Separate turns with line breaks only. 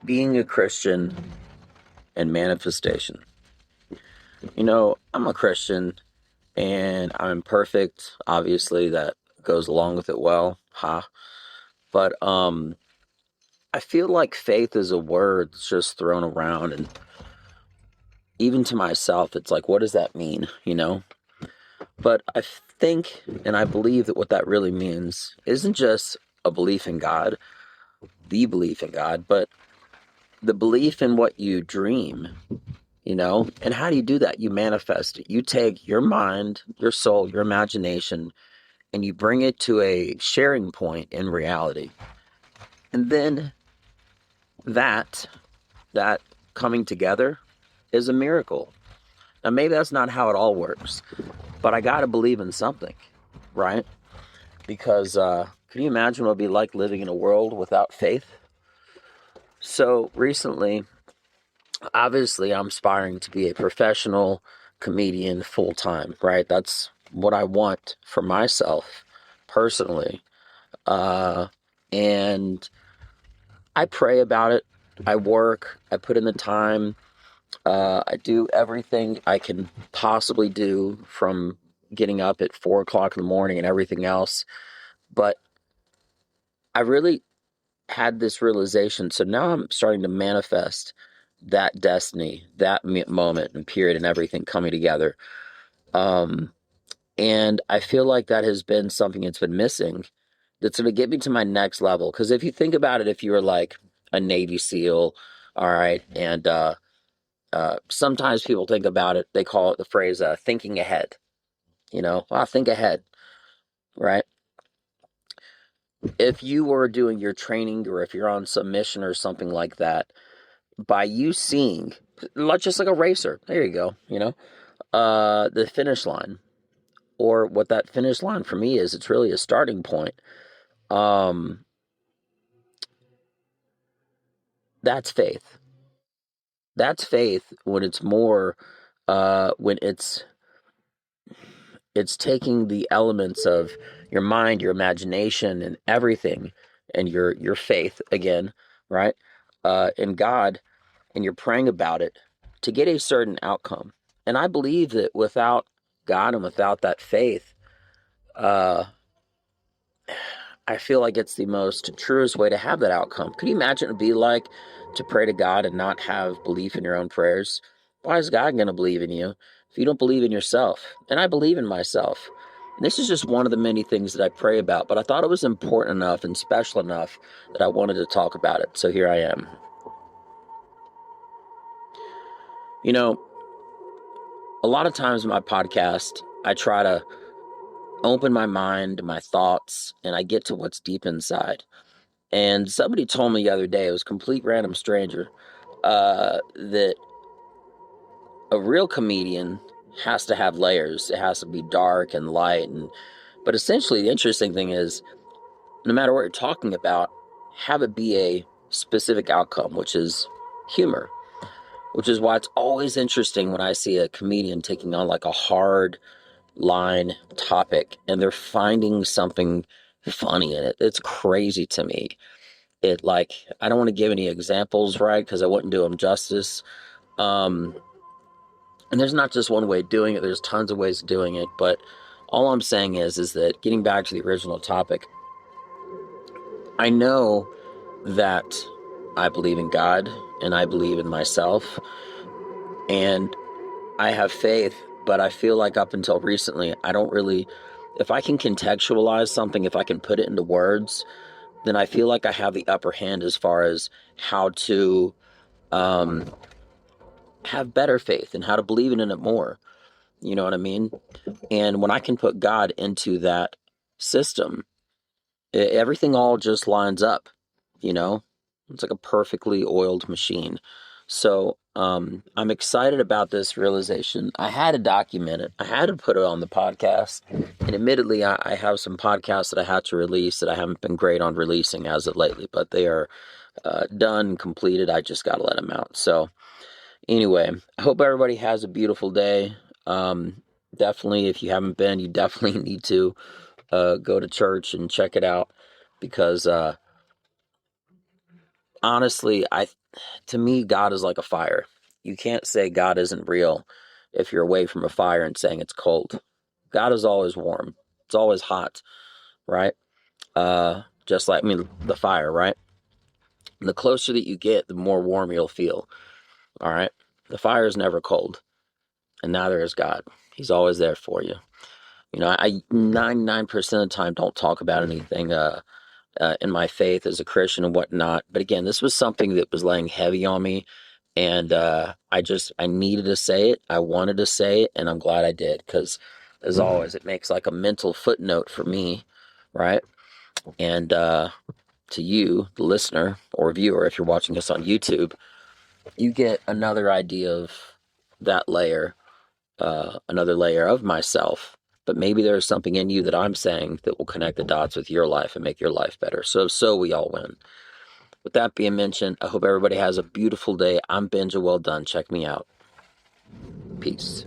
Being a Christian and manifestation. I'm a Christian and I'm imperfect. Obviously, that goes along with it well. Ha. But I feel like faith is a word that's just thrown around, and even to myself, it's like, what does that mean? But I think and I believe that what that really means isn't just a belief in God, the belief in God, but the belief in what you dream. And how do you do that? You manifest it. You take your mind, your soul, your imagination, and you bring it to a sharing point in reality. And then that that coming together is a miracle. Now maybe that's not how it all works, but I got to believe in something, right? Because can you imagine what it'd be like living in a world without faith? So recently, obviously, I'm aspiring to be a professional comedian full time, right? That's what I want for myself personally. Uh, and I pray about it. I work, I put in the time. I do everything I can possibly do, from getting up at 4 o'clock in the morning and everything else. But I really had this realization. So now I'm starting to manifest that destiny, that moment and period and everything coming together. Um, and I feel like that has been something that's been missing, that's going to get me to my next level. Because if you think about it, if you were like a Navy SEAL, all right, and sometimes people think about it, they call it the phrase thinking ahead. Think ahead, right? If you were doing your training, or if you're on some mission or something like that, by you seeing, just like a racer, there you go, the finish line, or what that finish line for me is, it's really a starting point. Um, that's faith. That's faith when it's more, when it's taking the elements of your mind, your imagination, and everything, and your faith again, right? In God, and you're praying about it to get a certain outcome. And I believe that without God and without that faith, uh, I feel like it's the most truest way to have that outcome. Could you imagine it'd be like to pray to God and not have belief in your own prayers? Why is God going to believe in you if you don't believe in yourself? And I believe in myself. This is just one of the many things that I pray about, but I thought it was important enough and special enough that I wanted to talk about it. So here I am. You know, a lot of times in my podcast, I try to open my mind, my thoughts, and I get to what's deep inside. And somebody told me the other day, it was a complete random stranger, that a real comedian has to have layers. It has to be dark and light. But essentially, the interesting thing is, no matter what you're talking about, have it be a specific outcome, which is humor. Which is why it's always interesting when I see a comedian taking on like a hard line topic and they're finding something funny in it. It's crazy to me. I don't want to give any examples, right? Because I wouldn't do them justice. Um, and there's not just one way of doing it. There's tons of ways of doing it. But all I'm saying is that getting back to the original topic, I know that I believe in God and I believe in myself and I have faith, but I feel like up until recently, I don't really, if I can contextualize something, if I can put it into words, then I feel like I have the upper hand as far as how to um, have better faith and how to believe in it more. You know what I mean? And when I can put God into that system, everything all just lines up, you know? It's like a perfectly oiled machine. So I'm excited about this realization. I had to document it. I had to put it on the podcast. And admittedly, I have some podcasts that I had to release that I haven't been great on releasing as of lately, but they are done, completed. I just got to let them out. So anyway, I hope everybody has a beautiful day. Definitely, if you haven't been, you definitely need to go to church and check it out because honestly, to me, God is like a fire. You can't say God isn't real if you're away from a fire and saying it's cold. God is always warm. It's always hot, right? Just like, I mean, the fire, right? The closer that you get, the more warm you'll feel. All right. The fire is never cold, and neither is God. He's always there for you. You know, I 99% of the time don't talk about anything in my faith as a Christian and whatnot. But again, this was something that was laying heavy on me, and I needed to say it. I wanted to say it, and I'm glad I did because, as always, it makes like a mental footnote for me, right? And to you, the listener or viewer, if you're watching this on YouTube, you get another idea of that layer, another layer of myself. But maybe there's something in you that I'm saying that will connect the dots with your life and make your life better. So we all win. With that being mentioned, I hope everybody has a beautiful day. I'm Benja. Well done. Check me out. Peace.